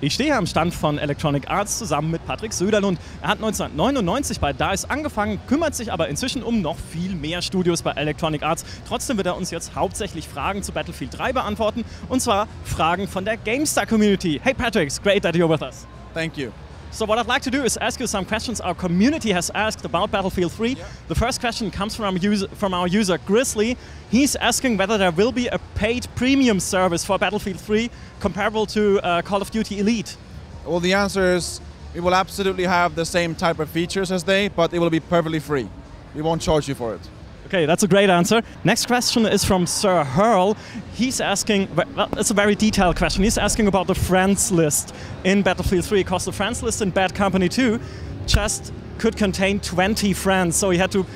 Ich stehe hier am Stand von Electronic Arts zusammen mit Patrick Söderlund. Er hat 1999 bei DICE angefangen, kümmert sich aber inzwischen um noch viel mehr Studios bei Electronic Arts. Trotzdem wird er uns jetzt hauptsächlich Fragen zu Battlefield 3 beantworten, und zwar Fragen von der GameStar-Community. Hey Patrick, it's great that you're with us. Thank you. So what I'd like to do is ask you some questions our community has asked about Battlefield 3. Yeah. The first question comes from our user Grizzly. He's asking whether there will be a paid premium service for Battlefield 3 comparable to Call of Duty Elite. Well, the answer is we will absolutely have the same type of features as they, but it will be perfectly free. We won't charge you for it. Okay, that's a great answer. Next question is from Sir Hurl. He's asking, well, it's a very detailed question. He's asking about the friends list in Battlefield 3, because the friends list in Bad Company 2 just could contain 20 friends. So he had to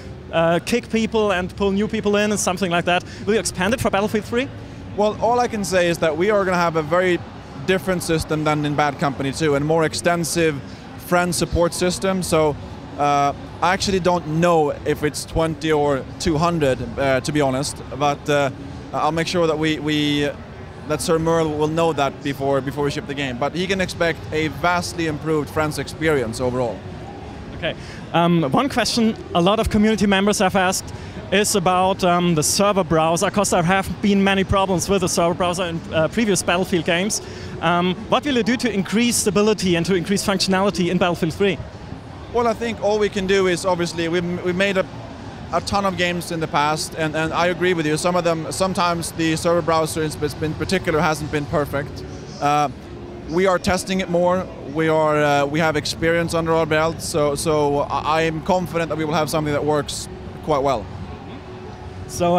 kick people and pull new people in and something like that. Will you expand it for Battlefield 3? Well, all I can say is that we are going to have a very different system than in Bad Company 2, and more extensive friend support system. So I actually don't know if it's 20 or 200, to be honest, but I'll make sure that that Sir Merle will know that before we ship the game. But he can expect a vastly improved friends experience overall. Okay. One question a lot of community members have asked is about the server browser, because there have been many problems with the server browser in previous Battlefield games. What will you do to increase stability and to increase functionality in Battlefield 3? Well, I think all we can do is, obviously, we've made a ton of games in the past, and I agree with you. Some of them, sometimes the server browser in particular hasn't been perfect. We are testing it more. We have experience under our belt, so I'm confident that we will have something that works quite well. So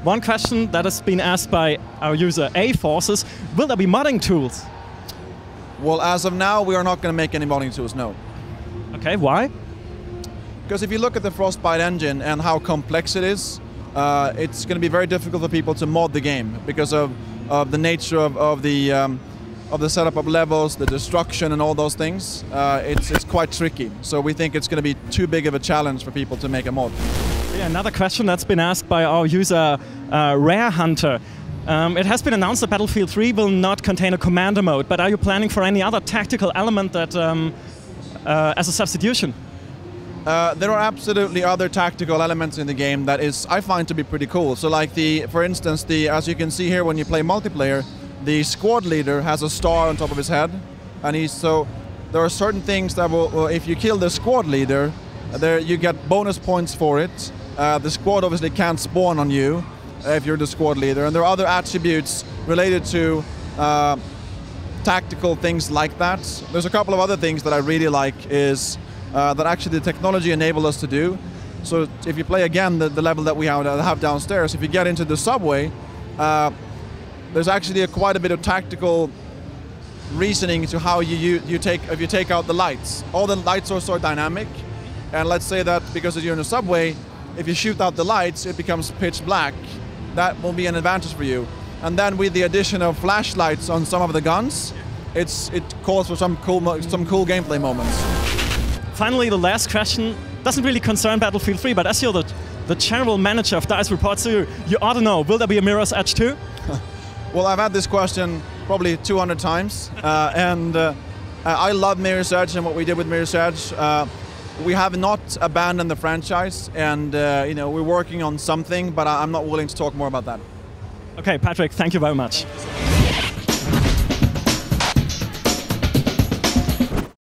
one question that has been asked by our user A-Forces, will there be modding tools? Well, as of now, we are not going to make any modding tools, no. Okay, why? Because if you look at the Frostbite engine and how complex it is, it's going to be very difficult for people to mod the game because of the nature of the setup of levels, the destruction, and all those things. It's quite tricky. So we think it's going to be too big of a challenge for people to make a mod. Yeah, another question that's been asked by our user Rare Hunter. It has been announced that Battlefield 3 will not contain a commander mode, but are you planning for any other tactical element that as a substitution? There are absolutely other tactical elements in the game that I find to be pretty cool. So like for instance, as you can see here when you play multiplayer, the squad leader has a star on top of his head, and so there are certain things that will, if you kill the squad leader, you get bonus points for it. The squad obviously can't spawn on you if you're the squad leader, and there are other attributes related to tactical things like that. There's a couple of other things that I really like is that actually the technology enabled us to do. So if you play again the level that we have downstairs, if you get into the subway, there's actually quite a bit of tactical reasoning to how if you take out the lights. All the lights are so dynamic, and let's say that because you're in a subway, if you shoot out the lights, it becomes pitch black. That will be an advantage for you. And then with the addition of flashlights on some of the guns, it calls for some cool gameplay moments. Finally, the last question doesn't really concern Battlefield 3, but as you're the general manager of DICE Reports, so you ought to know, will there be a Mirror's Edge 2? Well, I've had this question probably 200 times, and I love Mirror's Edge and what we did with Mirror's Edge. We have not abandoned the franchise, and we're working on something, but I'm not willing to talk more about that. Okay, Patrick, thank you very much.